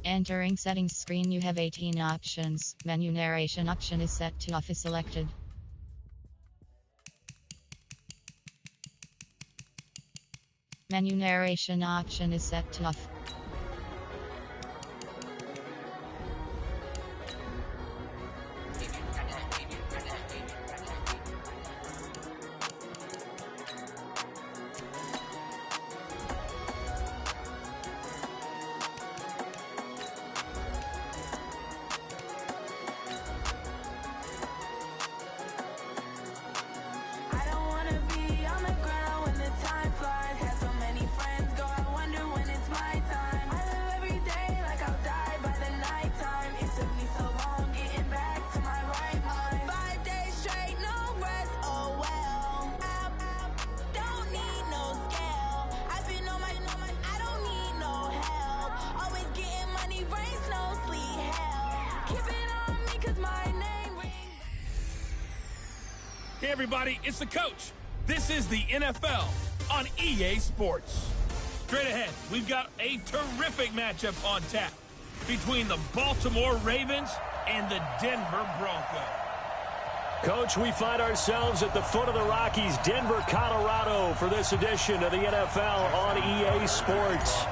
Entering settings screen, you have 18 options. Menu narration option is set to off is selected. Menu narration option is set to off. Hey everybody, it's the coach. This is the NFL on EA Sports. Straight ahead, we've got a terrific matchup on tap between the Baltimore Ravens and the Denver Broncos. Coach, we find ourselves at the foot of the Rockies, Denver, Colorado, for this edition of the NFL on EA Sports.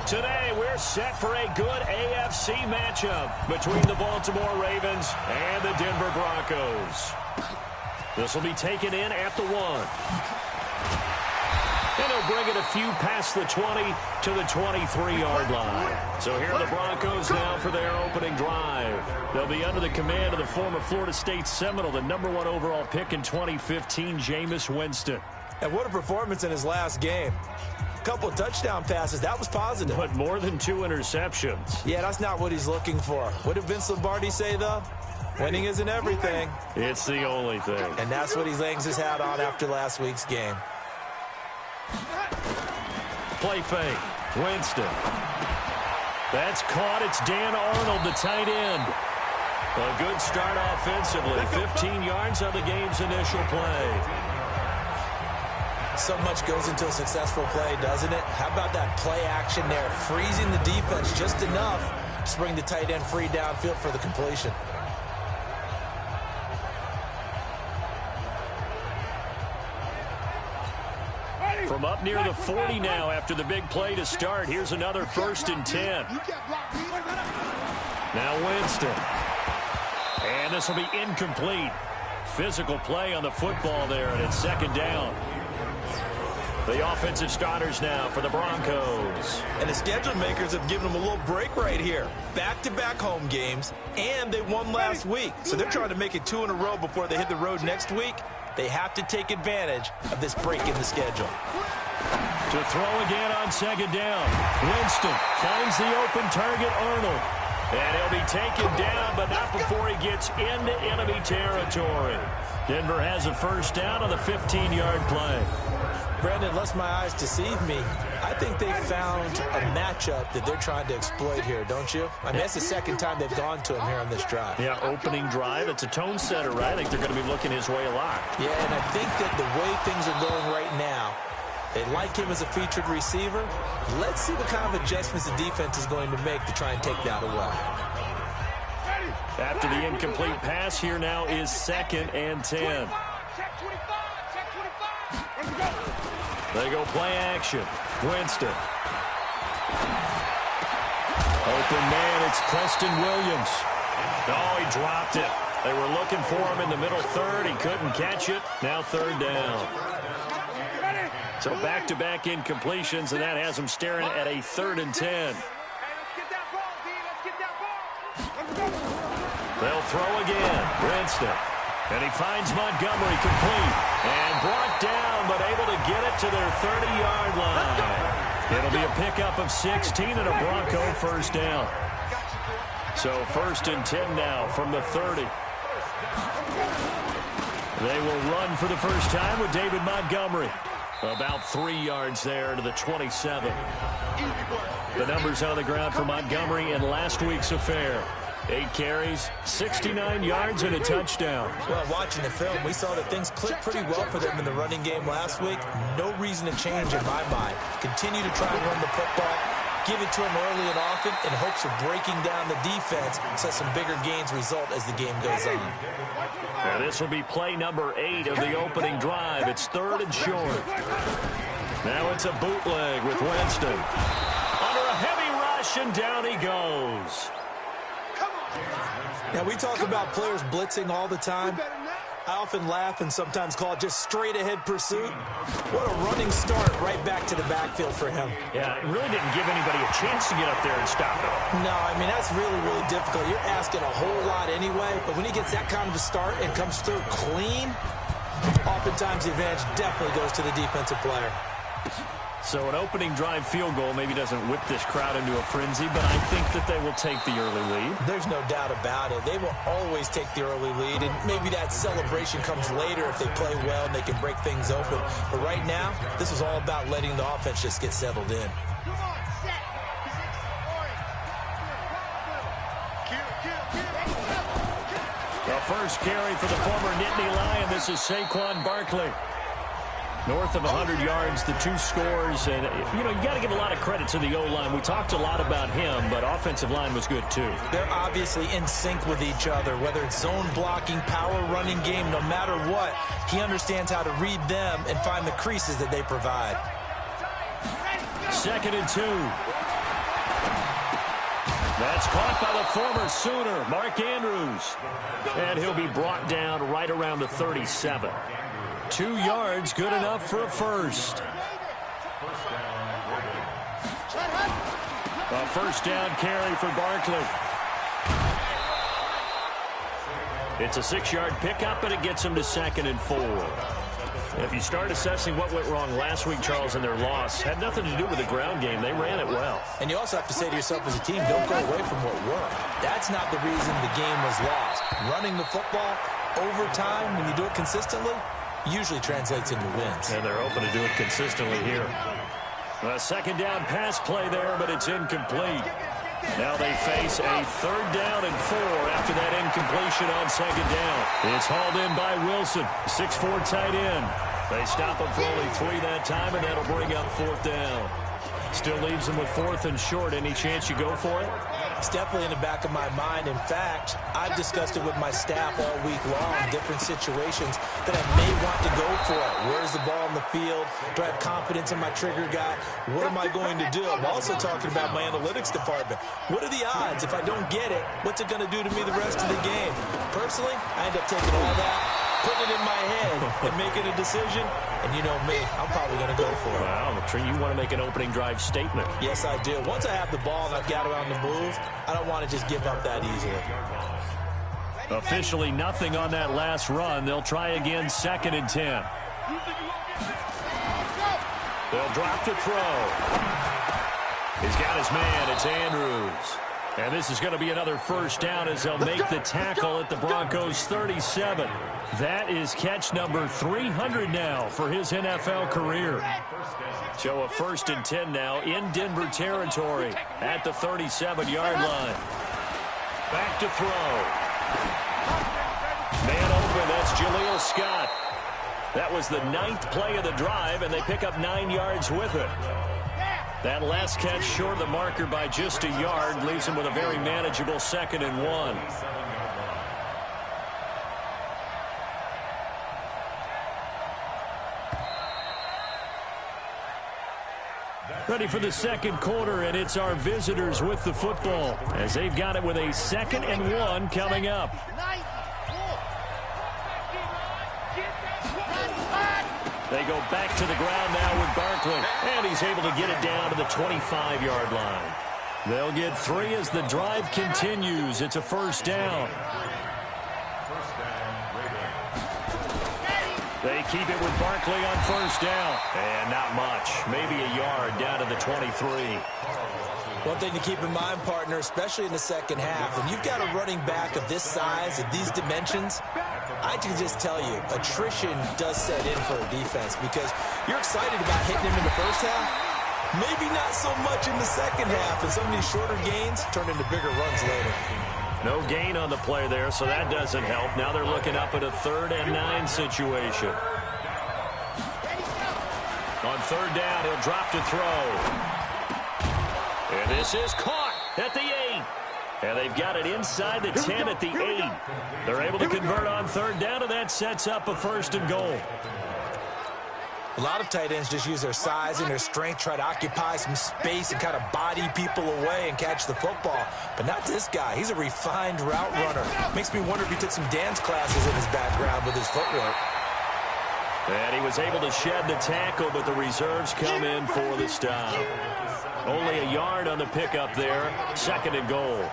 Today, we're set for a good AFC matchup between the Baltimore Ravens and the Denver Broncos. This will be taken in at the 1. And he'll bring it a few past the 20 to the 23-yard line. So here are the Broncos now for their opening drive. They'll be under the command of the former Florida State Seminole, the #1 overall pick in 2015, Jameis Winston. And what a performance in his last game. A couple of touchdown passes, that was positive. But more than 2 interceptions. Yeah, that's not what he's looking for. What did Vince Lombardi say, though? Winning isn't everything. It's the only thing. And that's what he hangs his hat on after last week's game. Play fake. Winston. That's caught. It's Dan Arnold, the tight end. A good start offensively. 15 yards on the game's initial play. So much goes into a successful play, doesn't it? How about that play action there? Freezing the defense just enough to bring the tight end free downfield for the completion. From up near the 40 now after the big play to start. Here's another 1st and 10. Now Winston. And this will be incomplete. Physical play on the football there, and it's 2nd down. The offensive starters now for the Broncos. And the schedule makers have given them a little break right here. Back-to-back home games, and they won last week. So they're trying to make it 2 in a row before they hit the road next week. They have to take advantage of this break in the schedule. To throw again on 2nd down. Winston finds the open target, Arnold. And he'll be taken down, but not before he gets into enemy territory. Denver has a 1st down on the 15-yard play. Brandon, unless my eyes deceive me, I think they found a matchup that they're trying to exploit here, don't you? I mean, that's the 2nd time they've gone to him here on this drive. Yeah, opening drive. It's a tone setter, right? I think they're going to be looking his way a lot. Yeah, and I think that the way things are going right now, they like him as a featured receiver. Let's see what kind of adjustments the defense is going to make to try and take that away. After the incomplete pass, here now is 2nd and 10. They go play action. Winston. Open man, it's Preston Williams. Oh, he dropped it. They were looking for him in the middle 3rd. He couldn't catch it. Now 3rd down. So back-to-back incompletions, and that has him staring at a 3rd and 10. They'll throw again. Winston. And he finds Montgomery complete. And brought down, but able to get it to their 30-yard line. It'll be a pickup of 16 and a Bronco 1st down. So 1st and 10 now from the 30. They will run for the first time with David Montgomery. About 3 yards there to the 27. The numbers on the ground for Montgomery in last week's affair. 8 carries, 69 yards, and a touchdown. Well, watching the film, we saw that things clicked pretty well for them in the running game last week. No reason to change in my mind. Continue to try and run the football, Give it to him early and often in hopes of breaking down the defense so some bigger gains result as the game goes on. And this will be play number 8 of the opening drive. It's 3rd and short. Now it's a bootleg with Winston. Under a heavy rush, and down he goes. Now, we talk about players blitzing all the time. I often laugh and sometimes call it just straight-ahead pursuit. What a running start right back to the backfield for him. Yeah, it really didn't give anybody a chance to get up there and stop him. No, I mean, that's really, really difficult. You're asking a whole lot anyway, but when he gets that kind of a start and comes through clean, oftentimes the advantage definitely goes to the defensive player. So an opening drive field goal maybe doesn't whip this crowd into a frenzy, but I think that they will take the early lead. There's no doubt about it. They will always take the early lead, and maybe that celebration comes later if they play well and they can break things open. But right now, this is all about letting the offense just get settled in. The first carry for the former Nittany Lion. This is Saquon Barkley. North of 100 yards, the 2 scores. And, you know, you got to give a lot of credit to the O-line. We talked a lot about him, but offensive line was good, too. They're obviously in sync with each other, whether it's zone blocking, power running game, no matter what. He understands how to read them and find the creases that they provide. 2nd and 2. That's caught by the former Sooner, Mark Andrews. And he'll be brought down right around the 37. 2 yards, good enough for a first. A first down carry for Barkley. It's a 6-yard pickup, and it gets him to 2nd and 4. If you start assessing what went wrong last week, Charles, in their loss, had nothing to do with the ground game. They ran it well. And you also have to say to yourself as a team, don't go away from what worked. That's not the reason the game was lost. Running the football over time, when you do it consistently, usually translates into wins. And they're hoping to do it consistently here. A 2nd down pass play there, but it's incomplete. Now they face a 3rd down and 4 after that incompletion on 2nd down. It's hauled in by Wilson, 6'4" tight end. They stop him for only 3 that time, and that'll bring up 4th down. Still leaves them with 4th and short. Any chance you go for it? It's definitely in the back of my mind. In fact, I've discussed it with my staff all week long, different situations that I may want to go for it. Where's the ball in the field? Do I have confidence in my trigger guy? What am I going to do? I'm also talking about my analytics department. What are the odds? If I don't get it, what's it going to do to me the rest of the game? Personally, I end up taking all that, putting it in my head, and making a decision. And you know me, I'm probably going to go for it. Wow, you want to make an opening drive statement. Yes, I do. Once I have the ball and I've got it on the move, I don't want to just give up that easily. Officially nothing on that last run. They'll try again, 2nd and 10. They'll drop to throw. He's got his man. It's Andrews. And this is going to be another first down as they'll make the tackle at the Broncos' 37. That is catch number 300 now for his NFL career. So a 1st and 10 now in Denver territory at the 37-yard line. Back to throw. Man open, that's Jaleel Scott. That was the 9th play of the drive, and they pick up 9 yards with it. That last catch short of the marker by just a yard leaves him with a very manageable 2nd and 1. Ready for the 2nd quarter, and it's our visitors with the football as they've got it with a 2nd and 1 coming up. They go back to the ground now with Barkley, and he's able to get it down to the 25-yard line. They'll get 3 as the drive continues. It's a first down. They keep it with Barkley on first down. And not much. Maybe a yard down to the 23. One thing to keep in mind, partner, especially in the second half, when you've got a running back of this size, of these dimensions, I can just tell you, attrition does set in for a defense because you're excited about hitting him in the first half. Maybe not so much in the second half, and some of these shorter gains turn into bigger runs later. No gain on the play there, so that doesn't help. Now they're looking up at a 3rd and 9 situation. On 3rd down, he'll drop to throw. And this is caught at the 8. And they've got it inside the 10 at the 8. They're able to convert on third down, and that sets up a 1st and goal. A lot of tight ends just use their size and their strength, try to occupy some space and kind of body people away and catch the football. But not this guy. He's a refined route runner. Makes me wonder if he took some dance classes in his background with his footwork. And he was able to shed the tackle, but the reserves come in for the stop. Only a yard on the pickup there. 2nd and goal.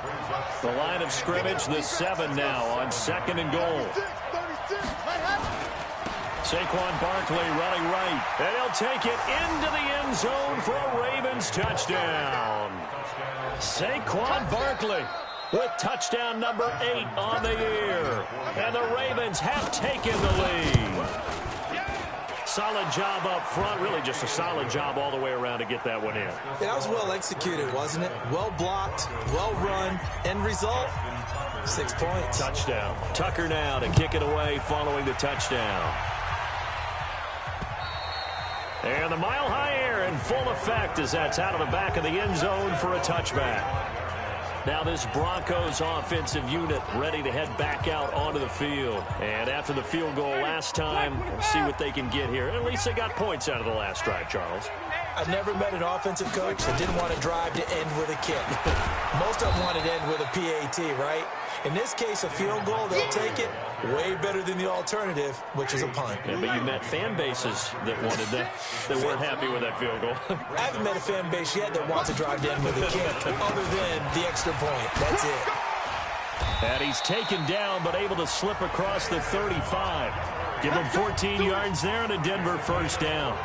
The line of scrimmage, the 7 now on 2nd and goal. Saquon Barkley running right. And he'll take it into the end zone for a Ravens touchdown. Saquon Barkley with touchdown number 8 on the year. And the Ravens have taken the lead. Solid job up front. Really just a solid job all the way around to get that one in. Yeah, that was well executed, wasn't it? Well blocked, well run. End result, 6 points. Touchdown. Tucker now to kick it away following the touchdown. And the mile high air in full effect as that's out of the back of the end zone for a touchback. Now this Broncos offensive unit ready to head back out onto the field. And after the field goal last time, we'll see what they can get here. At least they got points out of the last drive, Charles. I've never met an offensive coach that didn't want to drive to end with a kick. Most of them wanted to end with a PAT, right? In this case, a field goal, they'll take it. Way better than the alternative, which is a punt. Yeah, but you met fan bases that wanted that weren't happy with that field goal. I haven't met a fan base yet that wants to drive to end with a kick other than the extra point. That's it. And he's taken down, but able to slip across the 35. Give him 14 yards there and a Denver 1st down.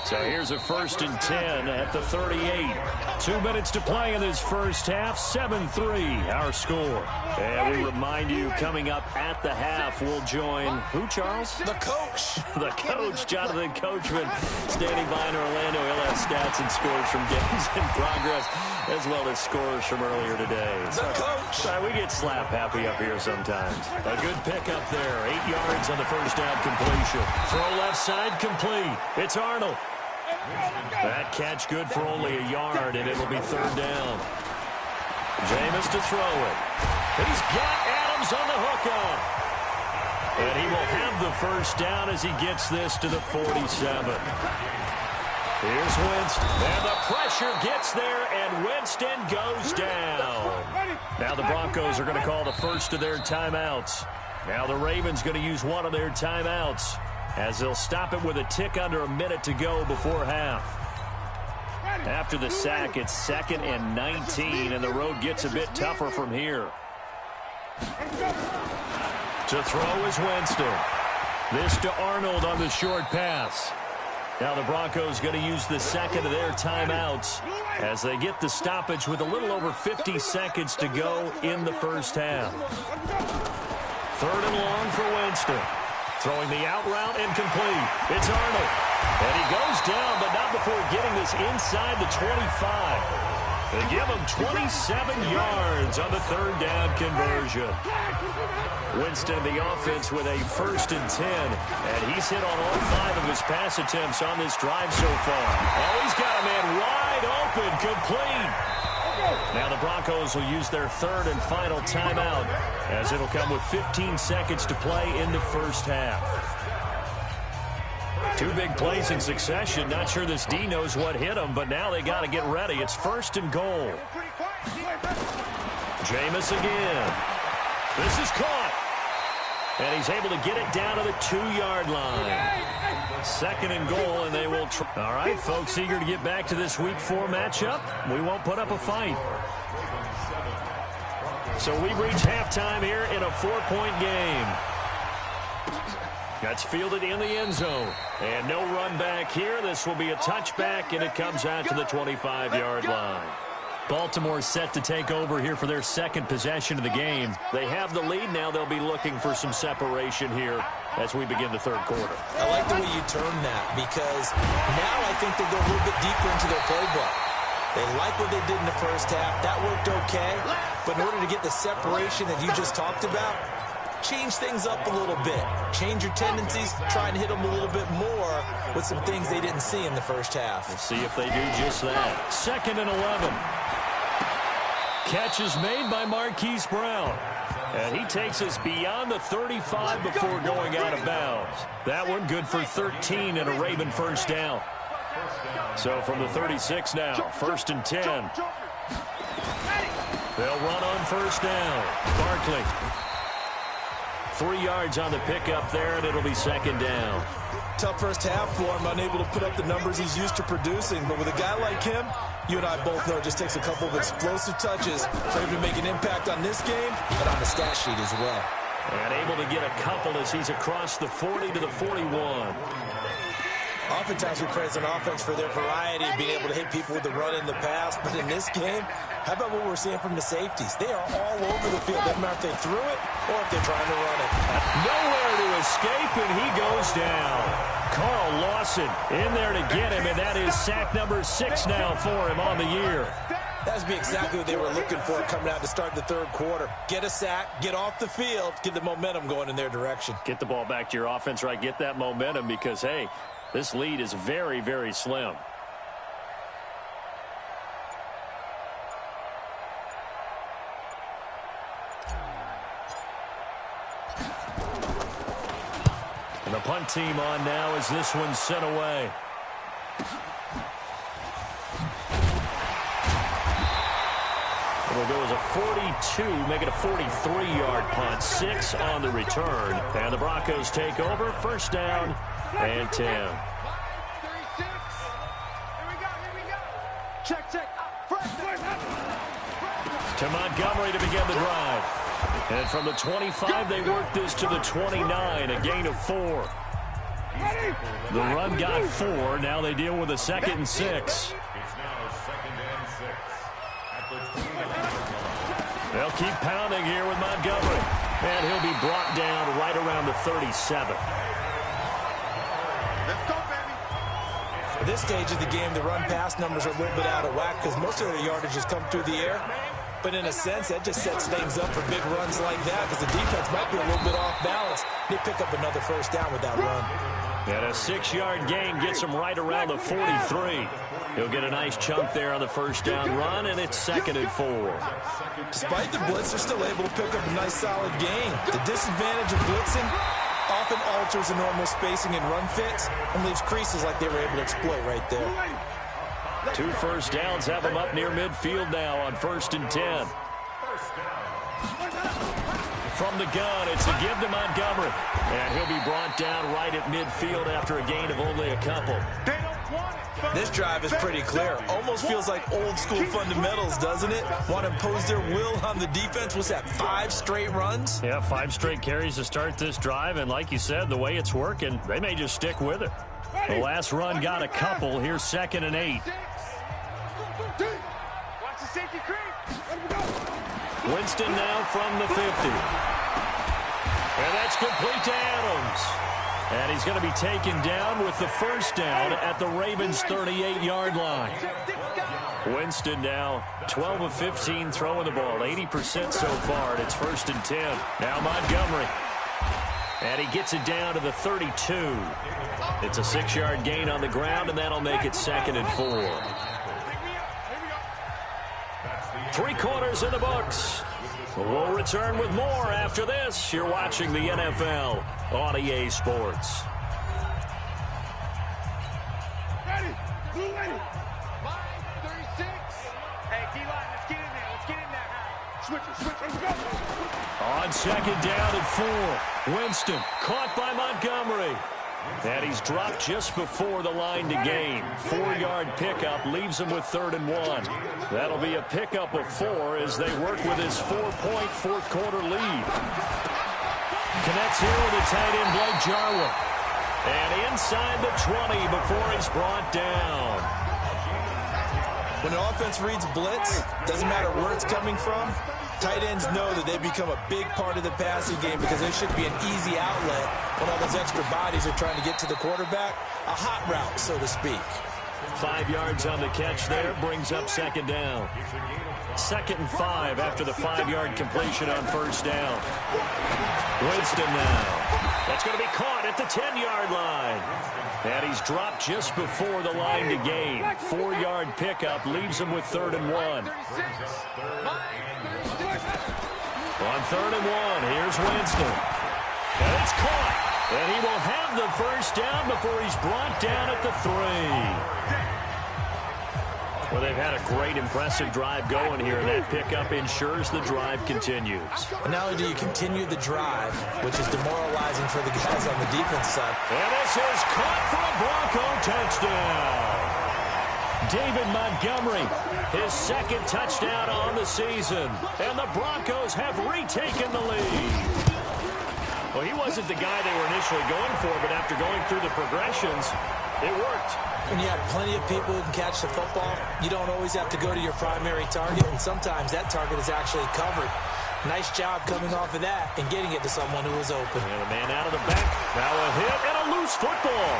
So here's a 1st and 10 at the 38. 2 minutes to play in this first half. 7-3 our score. And we remind you, coming up at the half, we'll join who, Charles? The coach. The coach, Jonathan Coachman, standing by in Orlando. He'll have stats and scores from games in progress, as well as scores from earlier today. The coach. We get slap happy up here sometimes. A good pickup there. 8 yards on the 1st down completion. Throw left side complete. It's Arnold. That catch good for only a yard, and it'll be 3rd down. Jameis to throw it. He's got Adams on the hook up. And he will have the 1st down as he gets this to the 47. Here's Winston. And the pressure gets there, and Winston goes down. Now the Broncos are going to call the first of their timeouts. Now the Ravens going to use one of their timeouts, as they'll stop it with a tick under a minute to go before half. After the sack, it's 2nd and 19, and the road gets a bit tougher from here. To throw is Winston. This to Arnold on the short pass. Now the Broncos going to use the 2nd of their timeouts as they get the stoppage with a little over 50 seconds to go in the first half. 3rd and long for Winston. Throwing the out route and complete. It's Arnold. And he goes down, but not before getting this inside the 25. They give him 27 yards on the 3rd down conversion. Winston in the offense with a 1st and 10. And he's hit on all 5 of his pass attempts on this drive so far. Oh, he's got a man wide open, complete. Now the Broncos will use their 3rd and final timeout, as it'll come with 15 seconds to play in the first half. 2 big plays in succession. Not sure this D knows what hit him, but now they got to get ready. It's 1st and goal. Jameis again. This is caught. And he's able to get it down to the 2-yard line. 2nd and goal, and they will try. All right, folks, eager to get back to this Week 4 matchup. We won't put up a fight. So we've reached halftime here in a 4-point game. That's fielded in the end zone. And no run back here. This will be a touchback, and it comes out to the 25-yard line. Baltimore set to take over here for their 2nd possession of the game. They have the lead now. They'll be looking for some separation here as we begin the 3rd quarter. I like the way you term that, because now I think they go a little bit deeper into their playbook. They like what they did in the first half. That worked okay. But in order to get the separation that you just talked about, change things up a little bit. Change your tendencies, try and hit them a little bit more with some things they didn't see in the first half. We'll see if they do just that. 2nd and 11. Catch is made by Marquise Brown. And he takes us beyond the 35 before going out of bounds. That one good for 13 and a Raven first down. So from the 36 now, 1st and 10. They'll run on first down. Barkley. 3 yards on the pickup there, and it'll be 2nd down. Tough first half for him, unable to put up the numbers he's used to producing. But with a guy like him, you and I both know it just takes a couple of explosive touches for him to make an impact on this game and on the stat sheet as well. And able to get a couple as he's across the 40 to the 41. Oftentimes we praise an offense for their variety of being able to hit people with the run in the pass. But in this game, how about what we're seeing from the safeties? They are all over the field. Doesn't matter if they threw it or if they're trying to run it. Nowhere to escape, and he goes down. Carl Lawson in there to get him, and that is sack number 6 now for him on the year. That would be exactly what they were looking for coming out to start the 3rd quarter. Get a sack, get off the field, get the momentum going in their direction. Get the ball back to your offense, right? Get that momentum because, hey, this lead is very, very slim. And the punt team on now as this one's sent away. It'll go as a 42, make it a 43-yard punt. 6 on the return. And the Broncos take over. First down and 10. Here we go. Check. To Montgomery to begin the drive. And from the 25, they work this to the 29, a gain of 4. The run got 4. Now they deal with a 2nd and 6. They'll keep pounding here with Montgomery. And he'll be brought down right around the 37. Let's go, baby. At this stage of the game, the run-pass numbers are a little bit out of whack because most of their yardage has come through the air. But in a sense, that just sets things up for big runs like that because the defense might be a little bit off balance. They pick up another first down with that run. And a 6-yard gain gets him right around the 43. He'll get a nice chunk there on the first down run, and it's 2nd and 4. Despite the blitz, they're still able to pick up a nice solid gain. The disadvantage of blitzing often alters the normal spacing and run fits and leaves creases like they were able to exploit right there. 2 first downs have them up near midfield now on 1st and 10. From the gun, it's a give to Montgomery. And he'll be brought down right at midfield after a gain of only a couple. This drive is pretty clear. Almost feels like old school fundamentals, doesn't it? Want to impose their will on the defense. What's that, 5 straight runs? Yeah, 5 straight carries to start this drive. And like you said, the way it's working, they may just stick with it. The last run got a couple. Here's 2nd and 8. Watch the safety creep. Winston now from the 50. And that's complete to Adams. And he's going to be taken down with the first down at the Ravens' 38-yard line. Winston now 12 of 15 throwing the ball, 80% so far, and it's 1st and 10. Now Montgomery. And he gets it down to the 32. It's a 6-yard gain on the ground, and that'll make it 2nd and 4. 3 quarters in the books. We'll return with more after this. You're watching the NFL on EA Sports. Ready. Blue ready. 5:36. Hey, D-line, let's get in there. Let's get in there. Switch. Let's go. On 2nd down and 4. Winston caught by Montgomery. And he's dropped just before the line to gain. 4-yard pickup leaves him with 3rd and 1. That'll be a pickup of 4 as they work with his 4-point 4th quarter lead. Connects here with a tight end, Blake Jarwin. And inside the 20 before he's brought down. When an offense reads blitz, doesn't matter where it's coming from, tight ends know that they become a big part of the passing game because they should be an easy outlet when all those extra bodies are trying to get to the quarterback. A hot route, so to speak. 5 yards on the catch there, brings up second down. 2nd and 5 after the 5-yard completion on first down. Winston now. That's going to be caught at the 10-yard line. And he's dropped just before the line to gain. 4-yard pickup leaves him with 3rd and 1. On 3rd and 1, here's Winston. And it's caught. And he will have the first down before he's brought down at the 3. Well, they've had a great, impressive drive going here. That pickup ensures the drive continues. And not only do you continue the drive, which is demoralizing for the guys on the defense side. And this is caught for a Bronco touchdown. David Montgomery, his 2nd touchdown on the season. And the Broncos have retaken the lead. Well, he wasn't the guy they were initially going for, but after going through the progressions, it worked. When you have plenty of people who can catch the football, you don't always have to go to your primary target, and sometimes that target is actually covered. Nice job coming off of that and getting it to someone who was open. And a man out of the back. Now a hit and a loose football.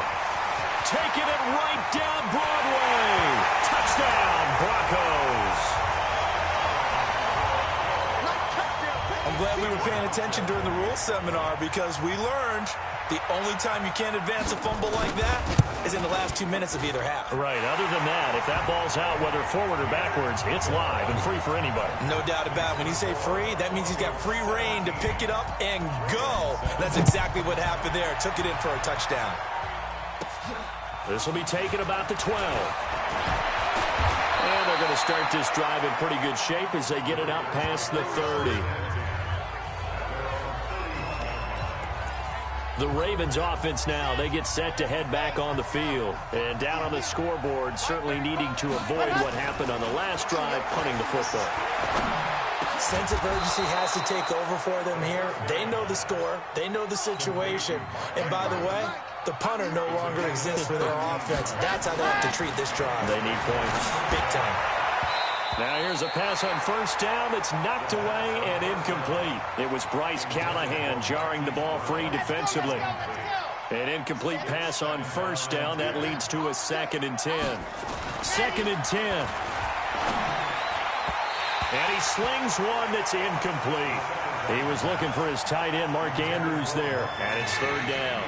Taking it right down Broadway. Touchdown, Broncos. I'm glad we were paying attention during the rules seminar because we learned the only time you can't advance a fumble like that is in the last 2 minutes of either half. Right. Other than that, if that ball's out, whether forward or backwards, it's live and free for anybody. No doubt about it. When you say free, that means he's got free reign to pick it up and go. That's exactly what happened there. Took it in for a touchdown. This will be taken about the 12. And they're going to start this drive in pretty good shape as they get it out past the 30. The Ravens offense now, they get set to head back on the field. And down on the scoreboard, certainly needing to avoid what happened on the last drive, punting the football. Sense of urgency has to take over for them here. They know the score. They know the situation. And by the way, the punter no longer exists for their offense. That's how they have to treat this drive. They need points. Big time. Now here's a pass on first down that's knocked away and incomplete. It was Bryce Callahan jarring the ball free defensively. An incomplete pass on first down. That leads to a 2nd and 10. 2nd and 10. And he slings one that's incomplete. He was looking for his tight end, Mark Andrews, there. And it's 3rd down.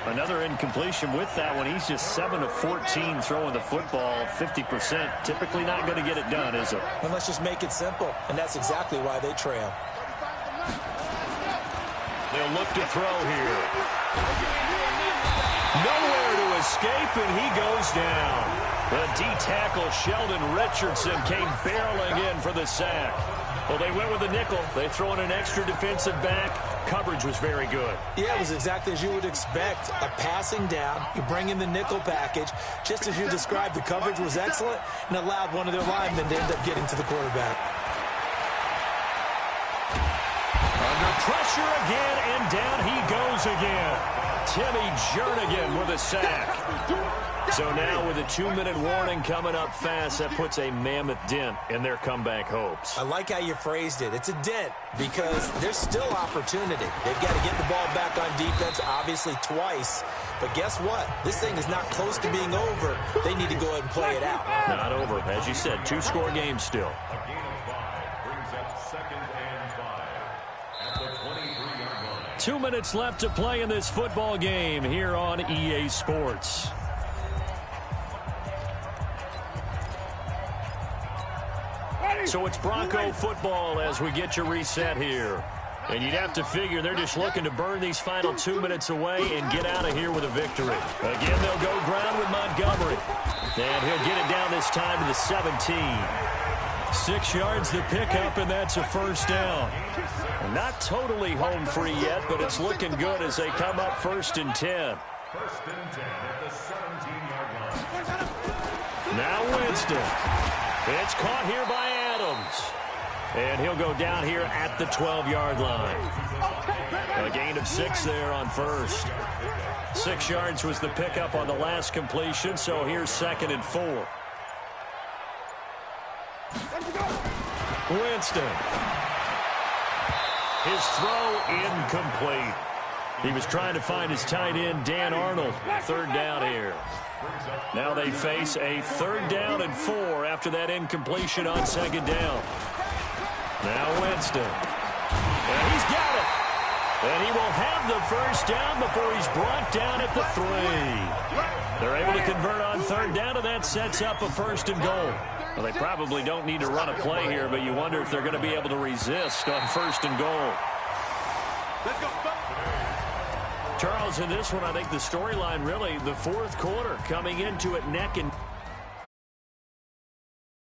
Another incompletion with that one. He's just 7 of 14 throwing the football, 50%. Typically not going to get it done, is it? And let's just make it simple. And that's exactly why they trail. They'll look to throw here. Nowhere to escape, and he goes down. The D-tackle, Sheldon Richardson, came barreling in for the sack. Well, they went with a nickel. They throw in an extra defensive back. Coverage was very good. Yeah, it was exactly as you would expect. A passing down, you bring in the nickel package. Just as you described, the coverage was excellent and allowed one of their linemen to end up getting to the quarterback. Under pressure again, and down he goes again. Timmy Jernigan with a sack. So now with a 2-minute warning coming up fast, that puts a mammoth dent in their comeback hopes. I like how you phrased it. It's a dent because there's still opportunity. They've got to get the ball back on defense, obviously twice. But guess what? This thing is not close to being over. They need to go ahead and play it out. Not over. As you said, 2-score game still. 2 minutes left to play in this football game here on EA Sports. So it's Bronco football as we get you reset here. And you'd have to figure they're just looking to burn these final 2 minutes away and get out of here with a victory. Again, they'll go ground with Montgomery. And he'll get it down this time to the 17. 6 yards the pickup, and that's a first down. Not totally home free yet, but it's looking good as they come up 1st and 10. Now Winston. It's caught here by Adams. And he'll go down here at the 12-yard line. A gain of 6 there on first. 6 yards was the pickup on the last completion, so here's 2nd and 4. Winston. His throw incomplete. He was trying to find his tight end, Dan Arnold. 3rd down here. Now they face a 3rd down and 4 after that incompletion on 2nd down. Now Winston. And he's got it. And he will have the 1st down before he's brought down at the 3. They're able to convert on 3rd down, and that sets up a 1st and goal. Well, they probably don't need to run a play here, but you wonder if they're going to be able to resist on 1st and goal. Let's go. Charles, in this one, I think the storyline really, the 4th quarter, coming into it neck and